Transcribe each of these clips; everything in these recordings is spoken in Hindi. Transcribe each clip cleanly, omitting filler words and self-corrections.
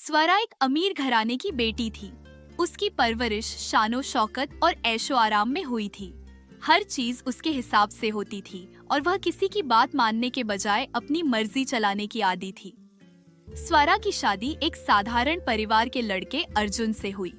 स्वरा एक अमीर घराने की बेटी थी। उसकी परवरिश शानो शौकत और ऐशो आराम में हुई थी। हर चीज उसके हिसाब से होती थी और वह किसी की बात मानने के बजाय अपनी मर्जी चलाने की आदी थी। स्वरा की शादी एक साधारण परिवार के लड़के अर्जुन से हुई।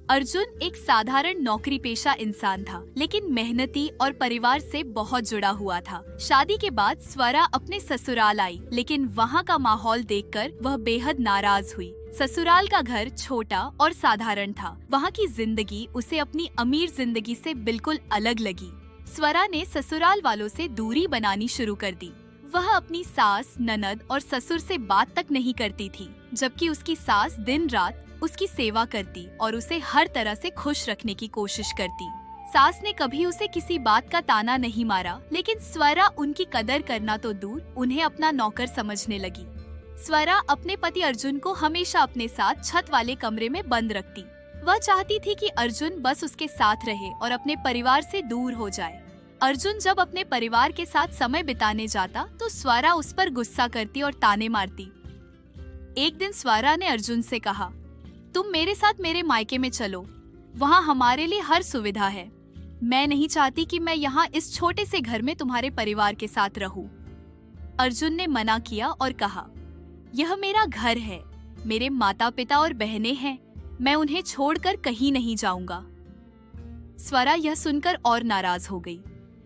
अर्जुन एक साधारण नौकरी पेशा इंसान था, लेकिन मेहनती और परिवार से बहुत जुड़ा हुआ था। शादी के बाद स्वरा अपने ससुराल आई, लेकिन वहाँ का माहौल देखकर वह बेहद नाराज हुई। ससुराल का घर छोटा और साधारण था। वहाँ की जिंदगी उसे अपनी अमीर जिंदगी से बिल्कुल अलग लगी। स्वरा ने ससुराल वालों से दूरी बनानी शुरू कर दी। वह अपनी सास, ननद और ससुर से बात तक नहीं करती थी, जबकि उसकी सास दिन रात उसकी सेवा करती और उसे हर तरह से खुश रखने की कोशिश करती। सास ने कभी उसे किसी बात का ताना नहीं मारा, लेकिन स्वरा उनकी कदर करना तो दूर, उन्हें अपना नौकर समझने लगी। स्वरा अपने पति अर्जुन को हमेशा अपने साथ छत वाले कमरे में बंद रखती। वह चाहती थी कि अर्जुन बस उसके साथ रहे और अपने परिवार से दूर हो जाए। अर्जुन जब अपने परिवार के साथ समय बिताने जाता तो स्वरा उस पर गुस्सा करती और ताने मारती। एक दिन स्वरा ने अर्जुन से कहा, तुम मेरे साथ मेरे मायके में चलो, वहाँ हमारे लिए हर सुविधा है। मैं नहीं चाहती कि मैं यहाँ इस छोटे से घर में तुम्हारे परिवार के साथ रहूं। अर्जुन ने मना किया और कहा, यह मेरा घर है, मेरे माता पिता और बहनें हैं, मैं उन्हें छोड़कर कहीं नहीं जाऊंगा। स्वरा यह सुनकर और नाराज हो गई।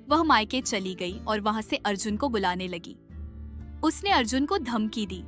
वह मायके चली गई और वहाँ से अर्जुन को बुलाने लगी। उसने अर्जुन को धमकी दी,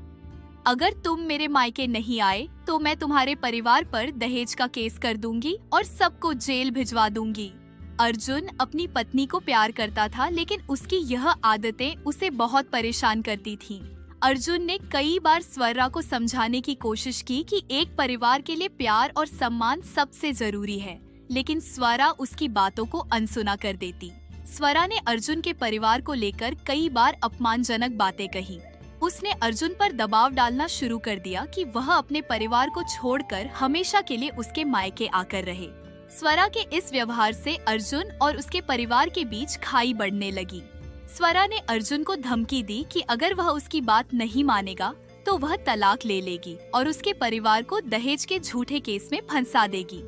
अगर तुम मेरे मायके नहीं आए तो मैं तुम्हारे परिवार पर दहेज का केस कर दूंगी और सबको जेल भिजवा दूंगी। अर्जुन अपनी पत्नी को प्यार करता था, लेकिन उसकी यह आदतें उसे बहुत परेशान करती थीं। अर्जुन ने कई बार स्वरा को समझाने की कोशिश की कि एक परिवार के लिए प्यार और सम्मान सबसे जरूरी है, लेकिन स्वरा उसकी बातों को अनसुना कर देती। स्वरा ने अर्जुन के परिवार को लेकर कई बार अपमानजनक बातें कही। उसने अर्जुन पर दबाव डालना शुरू कर दिया कि वह अपने परिवार को छोड़कर हमेशा के लिए उसके मायके आकर रहे। स्वरा के इस व्यवहार से अर्जुन और उसके परिवार के बीच खाई बढ़ने लगी। स्वरा ने अर्जुन को धमकी दी कि अगर वह उसकी बात नहीं मानेगा तो वह तलाक ले लेगी और उसके परिवार को दहेज के झूठे केस में फंसा देगी।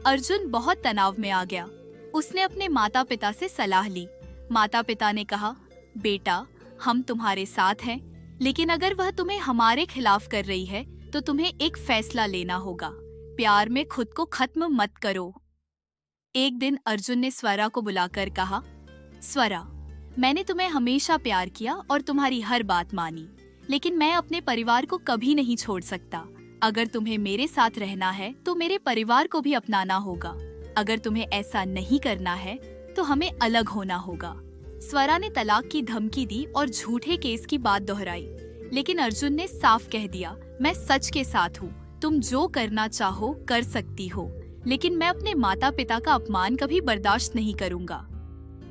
अर्जुन बहुत तनाव में आ गया। उसने अपने माता पिता से सलाह ली। माता पिता ने कहा, बेटा, हम तुम्हारे साथ हैं, लेकिन अगर वह तुम्हें हमारे खिलाफ कर रही है तो तुम्हें एक फैसला लेना होगा। प्यार में खुद को खत्म मत करो। एक दिन अर्जुन ने स्वरा को बुलाकर कहा, स्वरा, मैंने तुम्हें हमेशा प्यार किया और तुम्हारी हर बात मानी, लेकिन मैं अपने परिवार को कभी नहीं छोड़ सकता। अगर तुम्हें मेरे साथ रहना है तो मेरे परिवार को भी अपनाना होगा। अगर तुम्हें ऐसा नहीं करना है तो हमें अलग होना होगा। स्वरा ने तलाक की धमकी दी और झूठे केस की बात दोहराई, लेकिन अर्जुन ने साफ कह दिया, मैं सच के साथ हूँ, तुम जो करना चाहो कर सकती हो, लेकिन मैं अपने माता पिता का अपमान कभी बर्दाश्त नहीं करूँगा।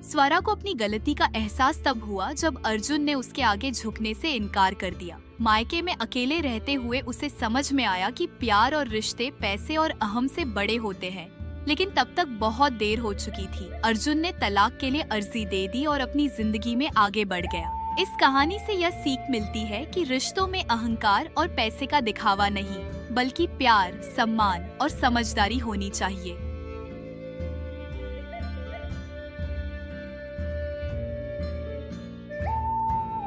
स्वरा को अपनी गलती का एहसास तब हुआ जब अर्जुन ने उसके आगे झुकने से इनकार कर दिया। मायके में अकेले रहते हुए उसे समझ में आया कि प्यार और रिश्ते पैसे और अहम से बड़े होते हैं, लेकिन तब तक बहुत देर हो चुकी थी। अर्जुन ने तलाक के लिए अर्जी दे दी और अपनी जिंदगी में आगे बढ़ गया। इस कहानी से यह सीख मिलती है कि रिश्तों में अहंकार और पैसे का दिखावा नहीं, बल्कि प्यार, सम्मान और समझदारी होनी चाहिए।